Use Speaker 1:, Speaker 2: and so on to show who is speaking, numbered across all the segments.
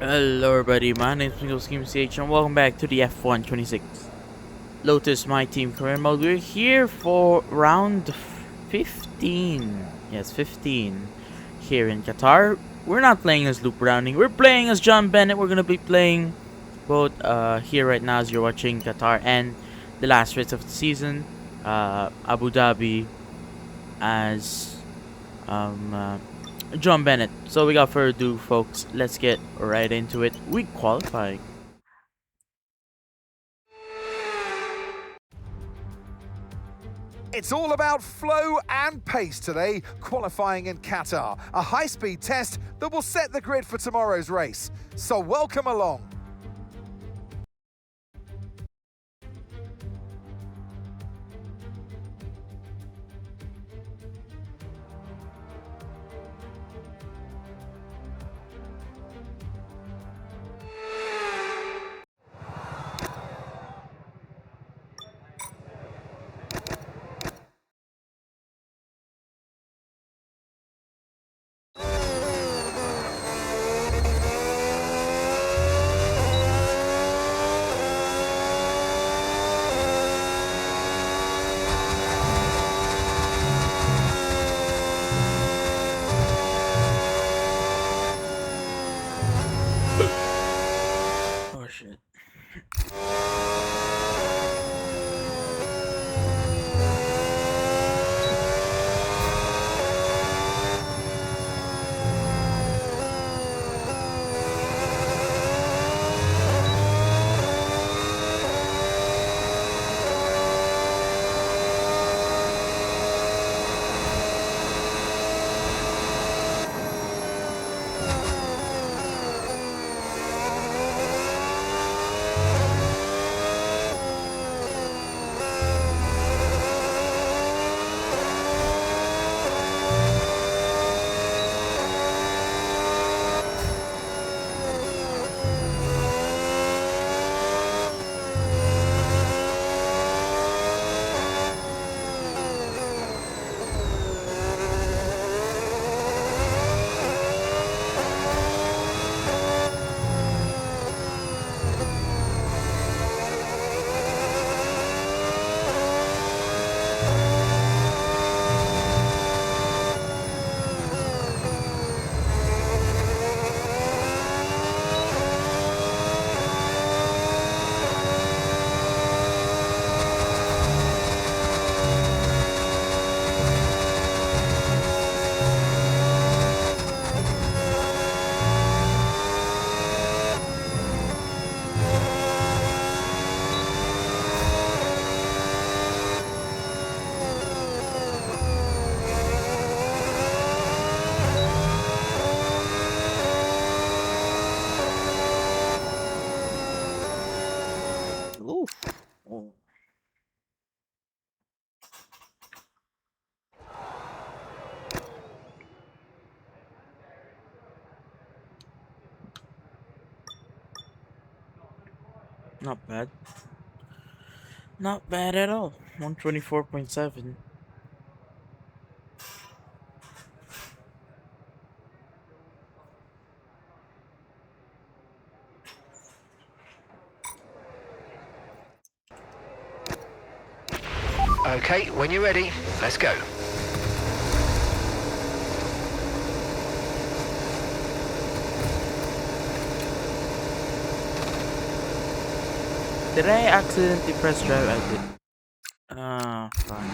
Speaker 1: Hello everybody, my name is Miguelsgamingch and welcome back to the F126 Lotus MyTeam career mode. We're here for round 15. Yes, 15 here in Qatar. We're not playing as Loop Rounding, we're playing as John Bennett. We're gonna be playing both here right now as you're watching Qatar and the last race of the season, Abu Dhabi as John Bennett. So without further ado, folks, let's get right into it. We qualifying.
Speaker 2: It's all about flow and pace today, qualifying in Qatar. A high-speed test that will set the grid for tomorrow's race. So welcome along.
Speaker 1: Oh shit. Oof. Oh. Not bad. Not bad at all. 124.7.
Speaker 3: Okay, when you're ready, let's go.
Speaker 1: Did I accidentally press drive? I did. Ah, fine.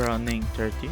Speaker 1: running 30.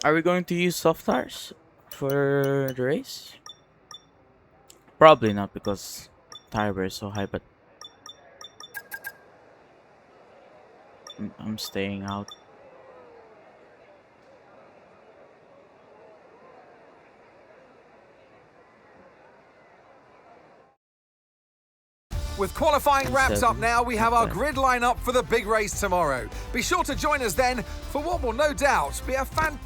Speaker 1: Are we going to use soft tires for the race? Probably not because tire wear is so high, but I'm staying out.
Speaker 2: With qualifying wrapped up
Speaker 1: 7,
Speaker 2: now, we have our
Speaker 1: okay.
Speaker 2: grid lineup for the big race tomorrow. Be sure to join us then for what will no doubt be a fantastic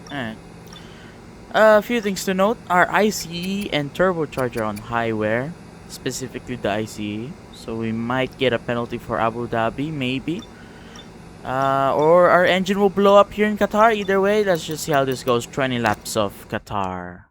Speaker 1: Alright. A few things to note: our ICE and turbocharger on high wear, specifically the ICE. So we might get a penalty for Abu Dhabi, maybe. Or our engine will blow up here in Qatar. Either way, let's just see how this goes. 20 laps of Qatar.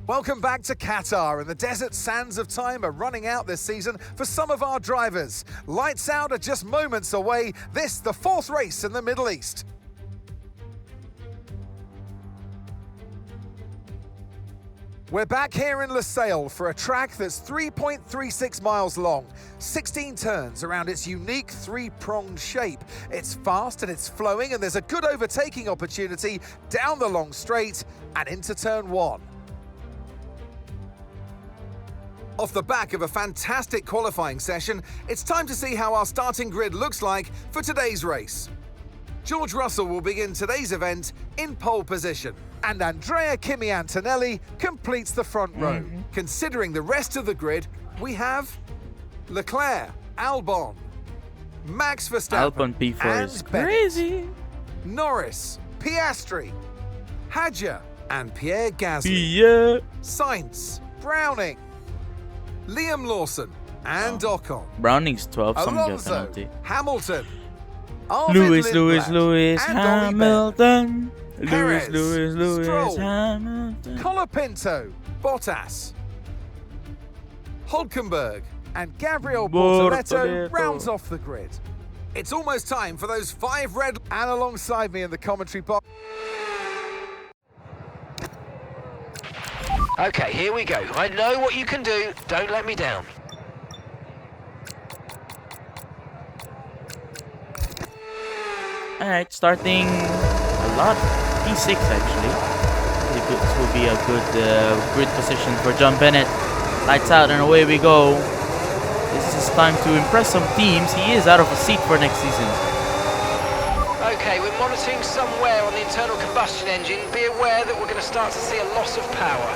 Speaker 2: Welcome back to Qatar, and the desert sands of time are running out this season for some of our drivers. Lights out are just moments away. This, the 4th race in the Middle East. We're back here in Lusail for a track that's 3.36 miles long, 16 turns around its unique 3-pronged shape. It's fast and it's flowing, and there's a good overtaking opportunity down the long straight and into turn 1. Off the back of a fantastic qualifying session, it's time to see how our starting grid looks like for today's race. George Russell will begin today's event in pole position, and Andrea Kimi Antonelli completes the front row. Considering the rest of the grid, we have Leclerc, Albon, Max Verstappen,
Speaker 1: Albon P4
Speaker 2: and
Speaker 1: is
Speaker 2: Bennett,
Speaker 1: crazy.
Speaker 2: Norris, Piastri, Hadja, and Pierre Gasly,
Speaker 1: Yeah.
Speaker 2: Sainz, Browning, Liam Lawson, and Ocon,
Speaker 1: Browning's 12, some get
Speaker 2: Alonso,
Speaker 1: penalty.
Speaker 2: Hamilton, Arvid
Speaker 1: Lewis
Speaker 2: Lindblad, and Ollie
Speaker 1: Hamilton.
Speaker 2: Perez,
Speaker 1: Lewis
Speaker 2: Stroll,
Speaker 1: Hamilton.
Speaker 2: Colapinto, Bottas, Hulkenberg, and Gabriel
Speaker 1: Bortoletto
Speaker 2: Bortoletto rounds off the grid. It's almost time for those 5 red, and alongside me in the commentary box.
Speaker 3: Okay, here we go. I know what you can do. Don't let me down.
Speaker 1: Alright, starting a lot. P6 actually. This will be a good grid position for John Bennett. Lights out and away we go. This is time to impress some teams. He is out of a seat for next season.
Speaker 3: Okay, we're monitoring somewhere on the internal combustion engine. Be aware that we're going to start to see a loss of power.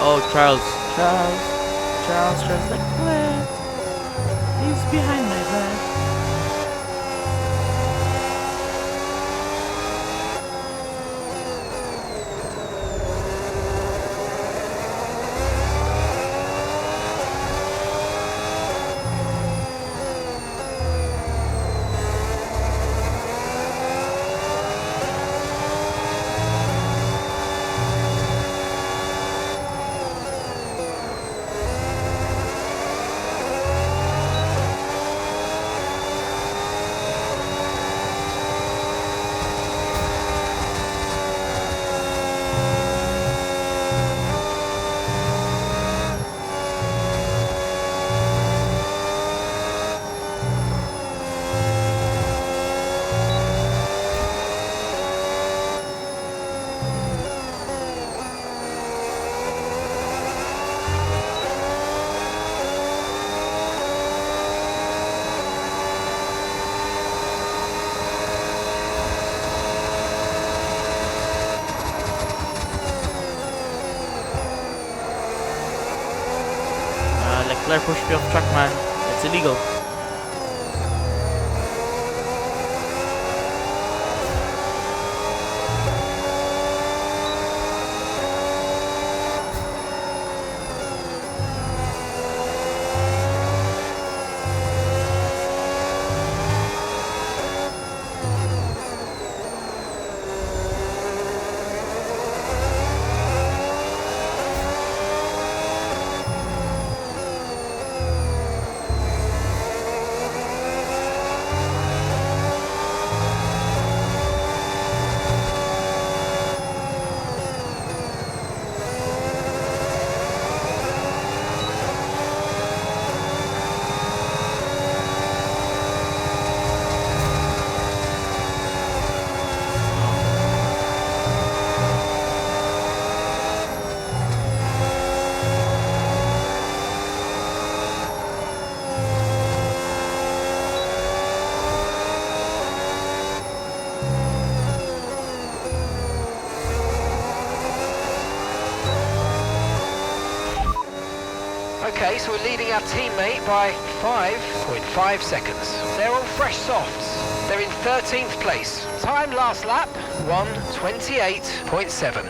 Speaker 1: Oh, Charles Leclerc. He's behind my back. Leclerc pushed me off track, man. It's illegal.
Speaker 3: Okay, so we're leading our teammate by 5.5 seconds. They're all fresh softs. They're in 13th place. Time last lap, 1:28.7.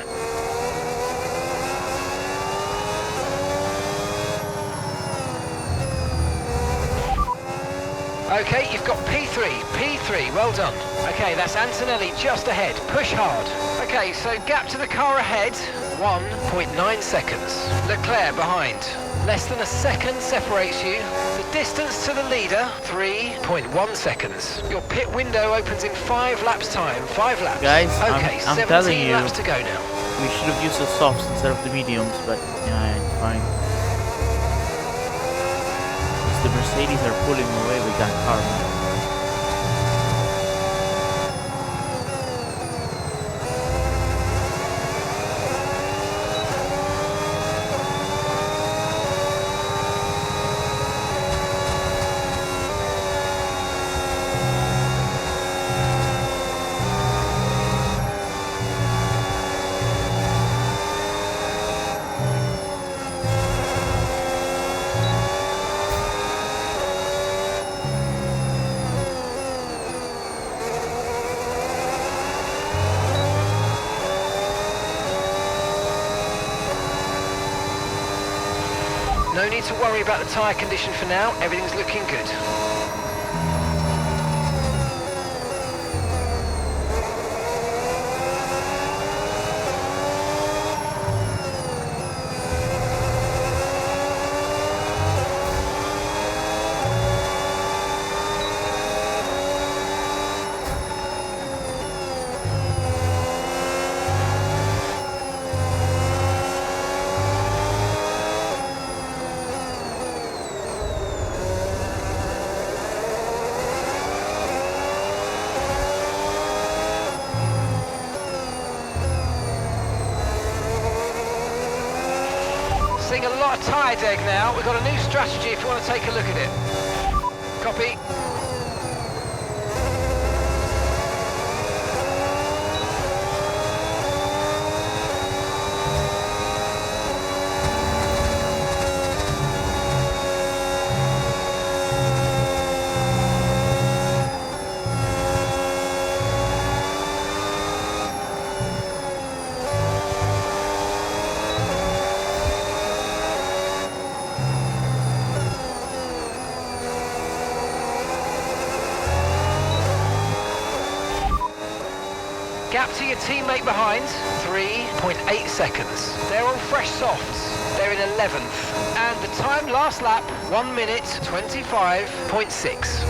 Speaker 3: Okay, you've got P3, well done. Okay, that's Antonelli just ahead, push hard. Okay, so gap to the car ahead, 1.9 seconds. Leclerc behind. Less than a second separates you. The distance to the leader, 3.1 seconds. Your pit window opens in 5 laps time, 5 laps.
Speaker 1: Guys,
Speaker 3: okay,
Speaker 1: I'm
Speaker 3: 17
Speaker 1: telling you,
Speaker 3: laps to go now.
Speaker 1: we should have used the softs instead of the mediums, but yeah, it's fine. The Mercedes are pulling away with that car.
Speaker 3: No need to worry about the tyre condition for now, everything's looking good. Seeing a lot of tyre deg now. We've got a new strategy if you want to take a look at it. Copy. Gap to your teammate behind, 3.8 seconds. They're all fresh softs. They're in 11th. And the time last lap, 1:25.6.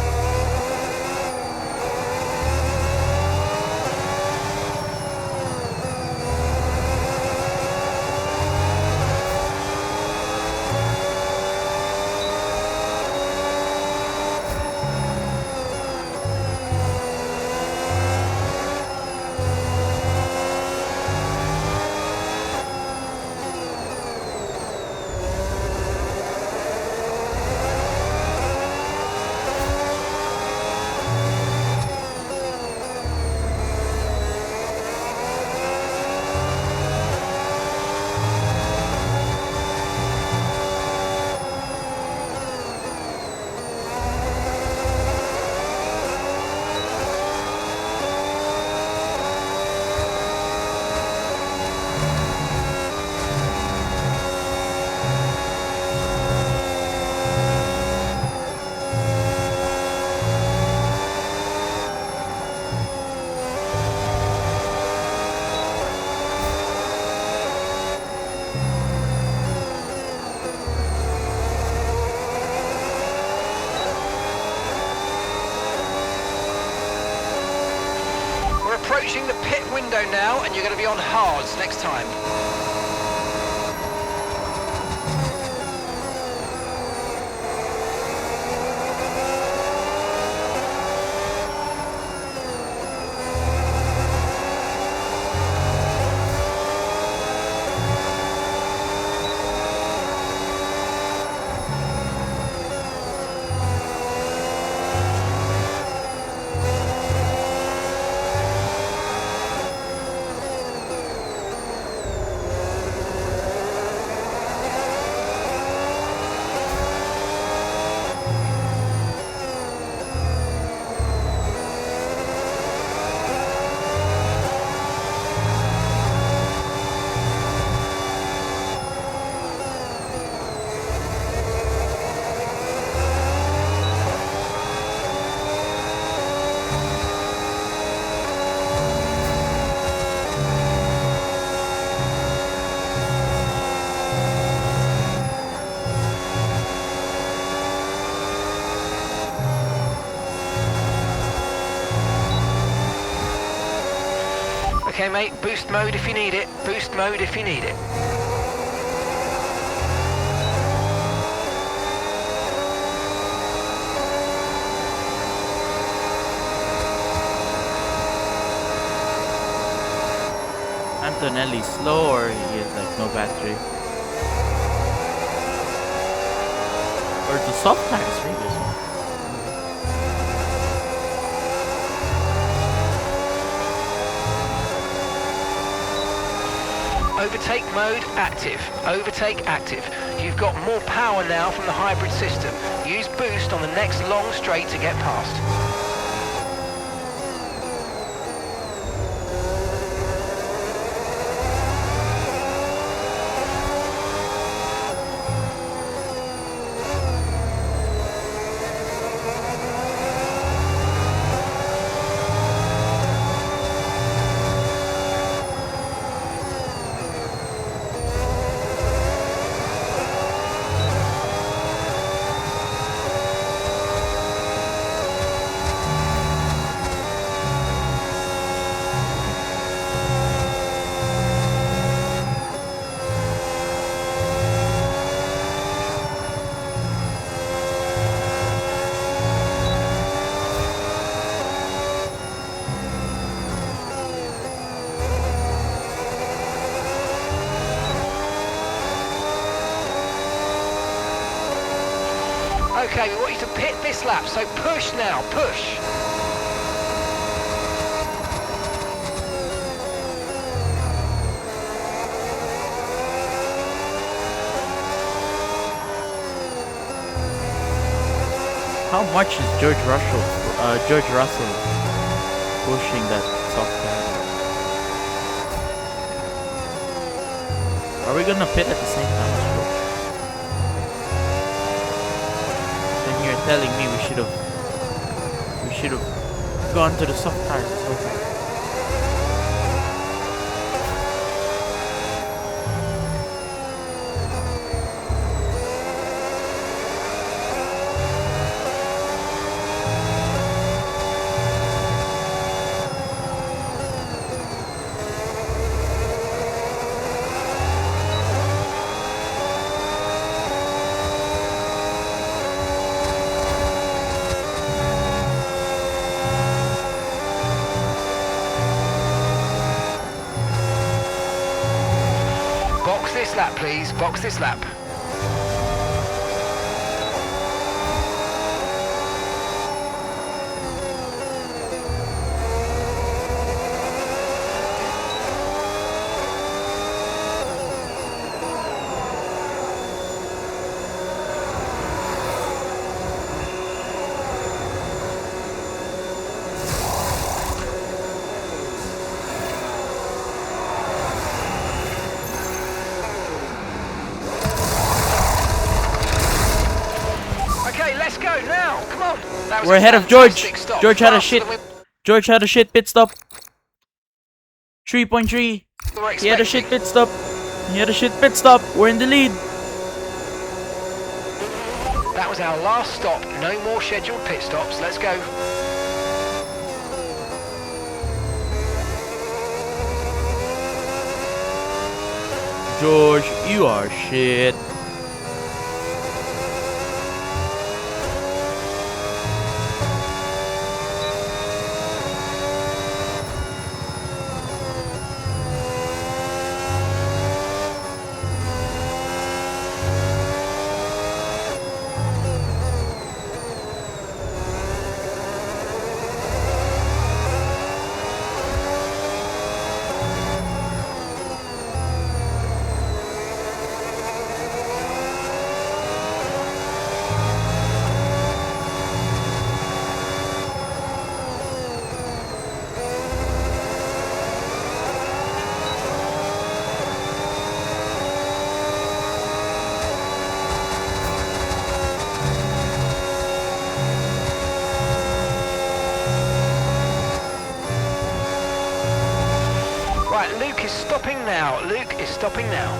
Speaker 3: Approaching the pit window now, and you're going to be on hards next time. Okay, mate, boost mode if you need it. Boost mode if you need it.
Speaker 1: Antonelli's slow or he has like no battery? Or the soft tires maybe as well.
Speaker 3: Overtake mode active. Overtake active. You've got more power now from the hybrid system. Use boost on the next long straight to get past. Okay, we want you to pit this lap, so push now, push.
Speaker 1: How much is George Russell pushing that soft tire? Are we gonna pit at the same time as well? Then you're telling me we should have gone to the soft tires this whole time.
Speaker 3: Box this lap, please. Box this lap. Let's go now. Come on. That was
Speaker 1: We're ahead of George.
Speaker 3: stop.
Speaker 1: George had a
Speaker 3: Faster
Speaker 1: shit.
Speaker 3: than
Speaker 1: George had a shit pit stop. 3.3.
Speaker 3: we were
Speaker 1: He had a shit
Speaker 3: expecting.
Speaker 1: pit stop. He had a shit pit stop. We're in the lead.
Speaker 3: That was our last stop. No more scheduled pit stops. Let's go.
Speaker 1: George, you are shit. Right, Luke is stopping now. Luke is stopping now.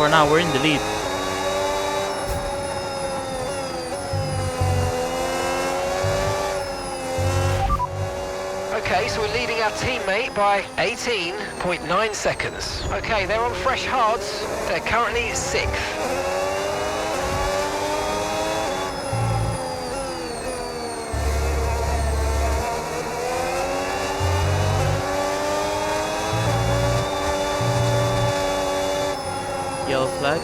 Speaker 1: for now, we're in the lead.
Speaker 3: Okay, so we're leading our teammate by 18.9 seconds. Okay, they're on fresh hards. They're currently 6th.
Speaker 1: Yellow flag.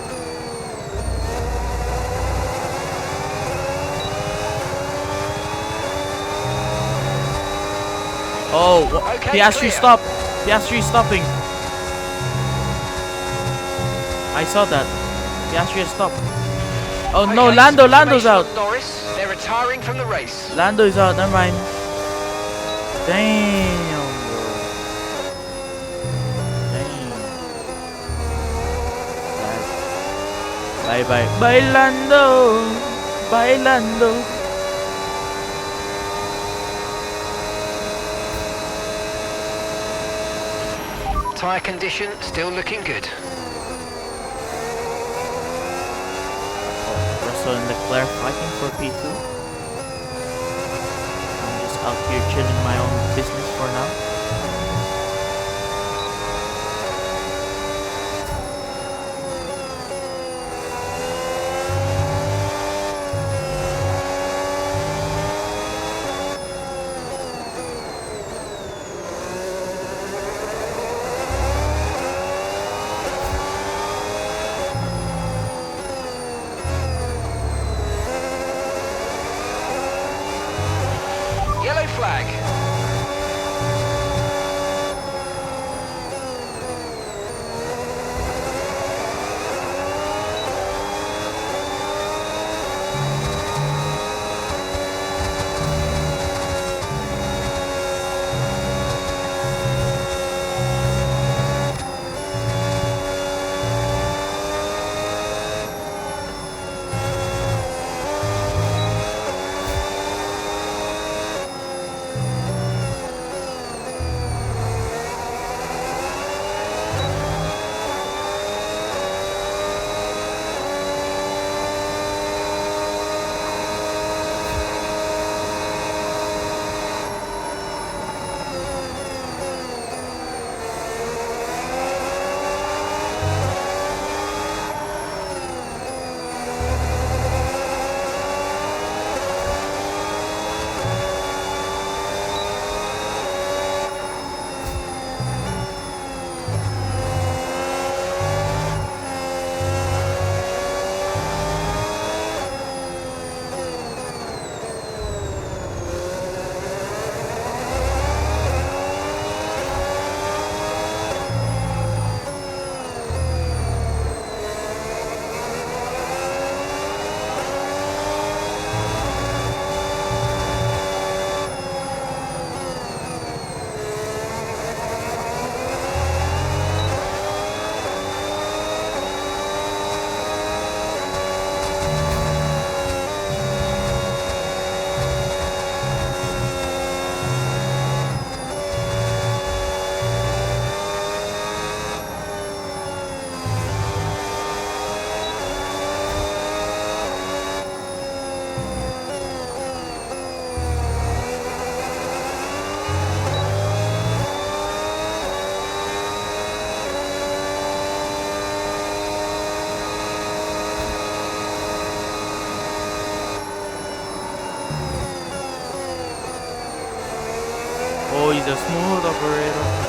Speaker 1: Oh,
Speaker 3: Okay,
Speaker 1: Piastri
Speaker 3: clear.
Speaker 1: stop. Piastri stopping. I saw that. Piastri stopped. Oh no,
Speaker 3: Okay,
Speaker 1: Lando's
Speaker 3: information
Speaker 1: out.
Speaker 3: on Norris, they're retiring from the race.
Speaker 1: Lando is out, never mind. Damn, bro. Damn. Bye bye. Bye Lando. Bye Lando.
Speaker 3: Tyre condition still looking good.
Speaker 1: Russell and Leclerc fighting for P2. I'm just out here chilling my own business for now.
Speaker 3: Yellow flag.
Speaker 1: Oh, he's a smooth operator.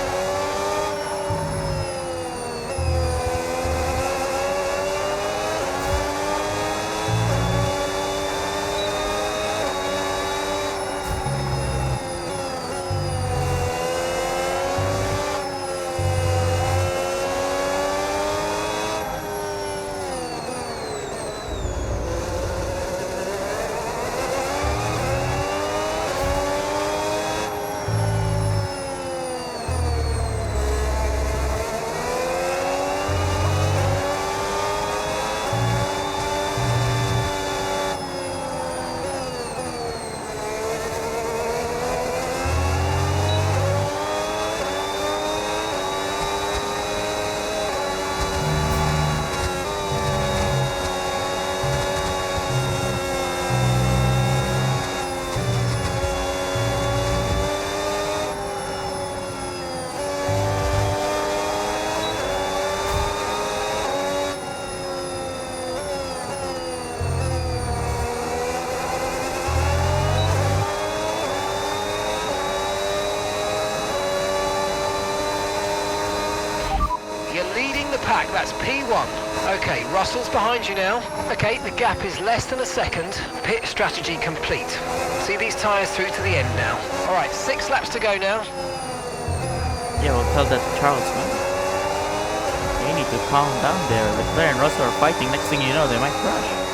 Speaker 3: 1. Okay, Russell's behind you now. Okay, the gap is less than a second. Pit strategy complete. See these tyres through to the end now. All right, 6 laps to go now.
Speaker 1: Yeah, we'll tell that to Charles, man. They need to calm down there. Leclerc and Russell are fighting. Next thing you know, they might crash.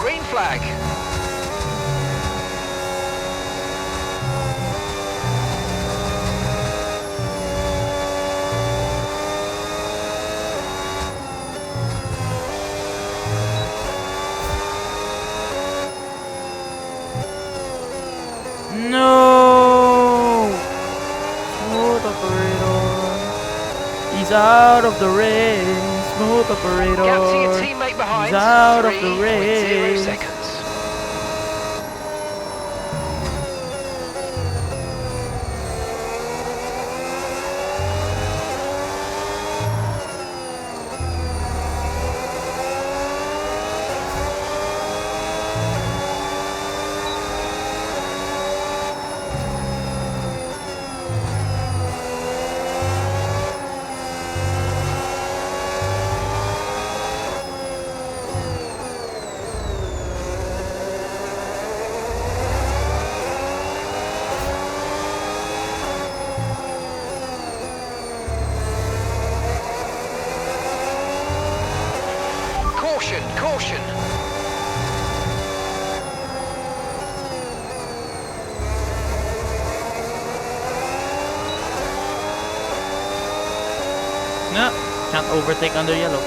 Speaker 3: Green flag.
Speaker 1: No! Smooth operator. He's out of the race. Smooth operator.
Speaker 3: Gap to your teammate behind.
Speaker 1: He's out of the
Speaker 3: 3.0
Speaker 1: race.
Speaker 3: seconds. Caution, caution.
Speaker 1: No, can't overtake under yellow.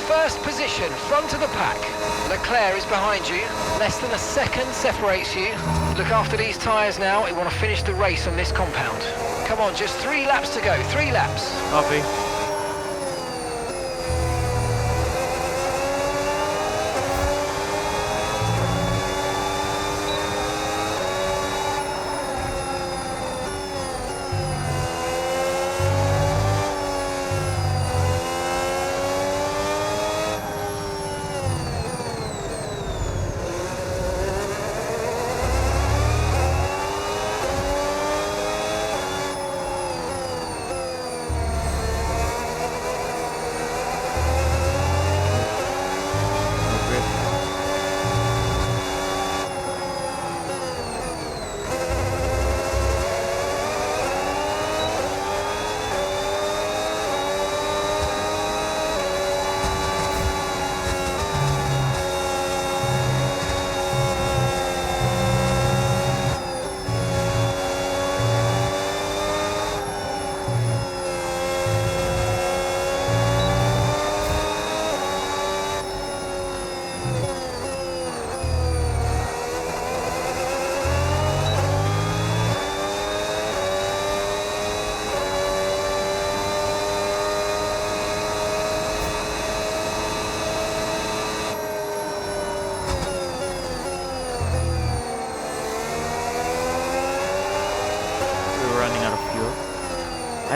Speaker 3: First position, front of the pack. Leclerc is behind you. Less than a second separates you. Look after these tyres now. We want to finish the race on this compound. Come on, just 3 laps to go. 3 laps.
Speaker 1: Copy.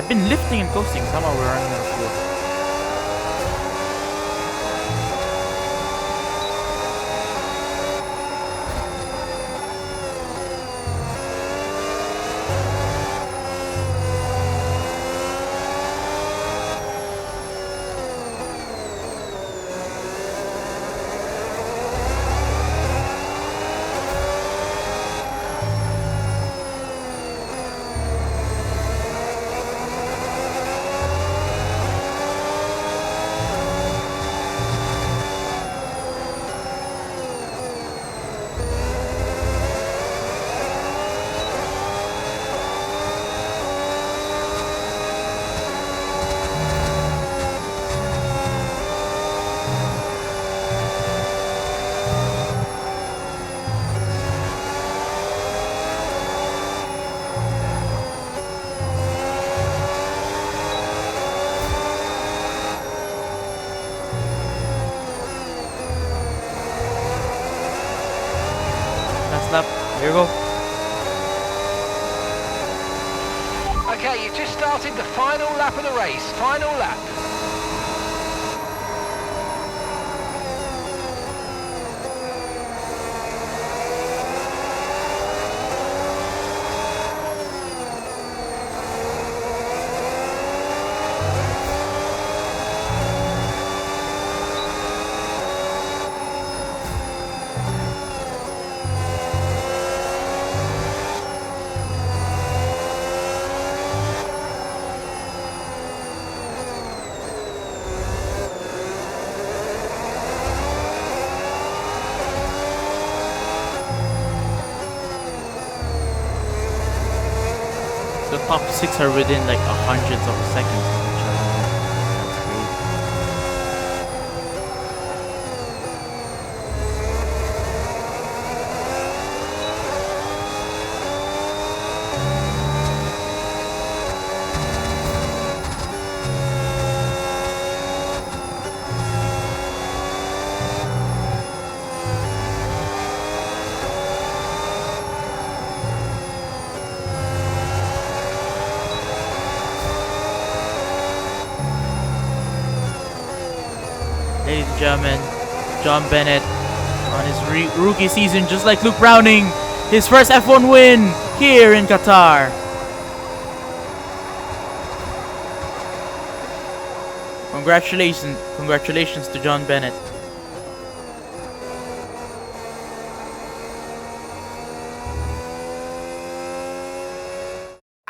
Speaker 1: I've been lifting and coasting. Somehow we're running out of fuel. Lap. Here we go.
Speaker 3: Okay, you've just started the final lap of the race. Final lap.
Speaker 1: The top 6 are within like hundreds of seconds of each other. That's great. Ladies and gentlemen, John Bennett on his rookie season, just like Luke Browning, his first F1 win here in Qatar. Congratulations to John Bennett.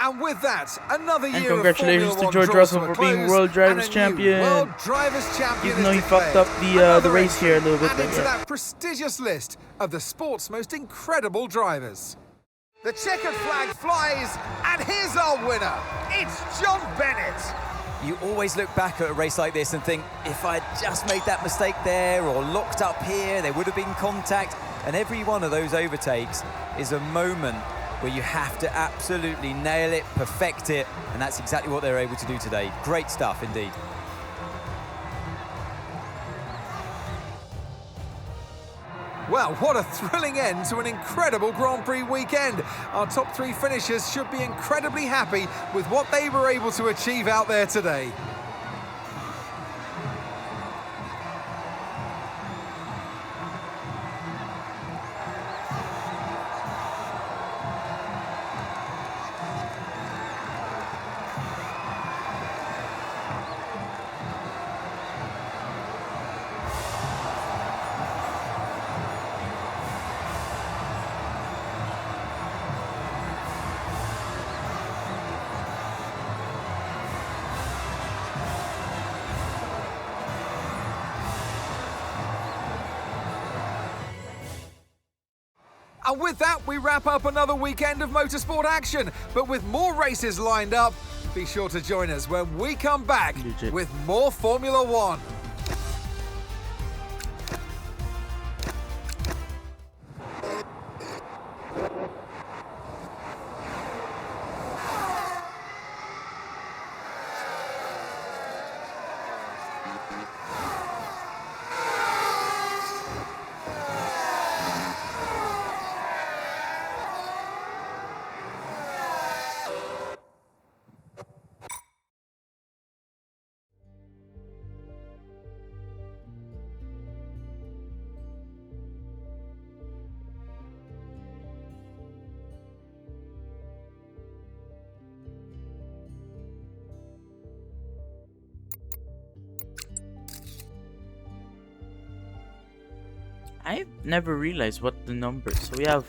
Speaker 2: And with that, another
Speaker 1: And
Speaker 2: year
Speaker 1: congratulations
Speaker 2: of
Speaker 1: to
Speaker 2: Formula
Speaker 1: George
Speaker 2: One
Speaker 1: Russell
Speaker 2: draws
Speaker 1: for
Speaker 2: to a
Speaker 1: being
Speaker 2: close,
Speaker 1: World Drivers
Speaker 2: and a new
Speaker 1: Champion.
Speaker 2: World Drivers Champion
Speaker 1: Even though he
Speaker 2: is
Speaker 1: fucked
Speaker 2: declared.
Speaker 1: up the
Speaker 2: Another
Speaker 1: race here a little bit,
Speaker 2: adding
Speaker 1: but
Speaker 2: to
Speaker 1: yeah.
Speaker 2: that prestigious list of the sport's most incredible drivers. The checkered flag flies, and here's our winner. It's John Bennett.
Speaker 4: You always look back at a race like this and think, if I'd just made that mistake there or locked up here, there would have been contact. And every one of those overtakes is a moment where you have to absolutely nail it, perfect it, and that's exactly what they were able to do today. Great stuff indeed.
Speaker 2: Well, what a thrilling end to an incredible Grand Prix weekend. Our top 3 finishers should be incredibly happy with what they were able to achieve out there today. And with that, we wrap up another weekend of motorsport action. But with more races lined up, be sure to join us when we come back with more Formula One.
Speaker 1: I've never realized what the numbers. So we have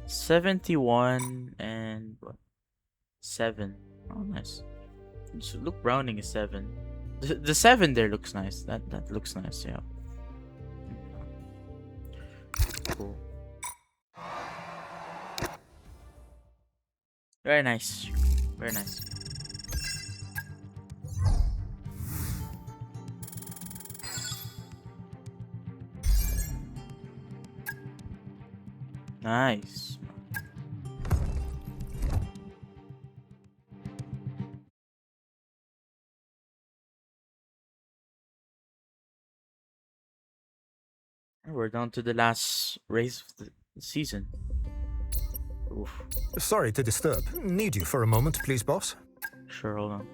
Speaker 1: 71 and what? 7. Oh, nice. So look, rounding is 7. The 7 there looks nice. That looks nice. Yeah. Cool. Very nice. Very nice. Nice. We're down to the last race of the season. Oof.
Speaker 5: Sorry to disturb. Need you for a moment, please, boss?
Speaker 1: Sure, hold on.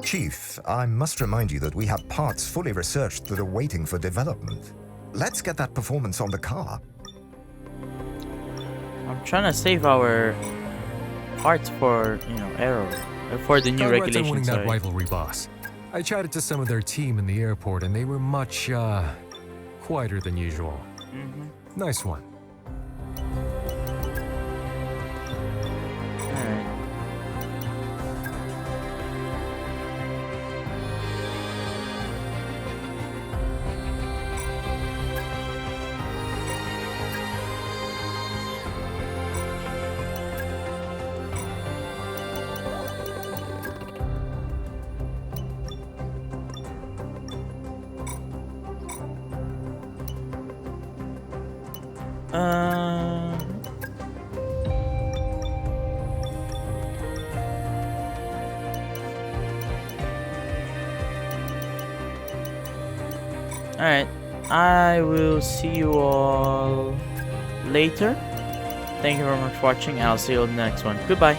Speaker 5: Chief, I must remind you that we have parts fully researched that are waiting for development. Let's get that performance on the car.
Speaker 1: I'm trying to save our parts for, Arrow. For the new
Speaker 6: Congrats on
Speaker 1: regulations.
Speaker 6: winning that
Speaker 1: Sorry.
Speaker 6: rivalry, boss. I chatted to some of their team in the airport, and they were much, quieter than usual. Nice one.
Speaker 1: Alright. Alright, I will see you all later. Thank you very much for watching, and I'll see you on the next one. Goodbye.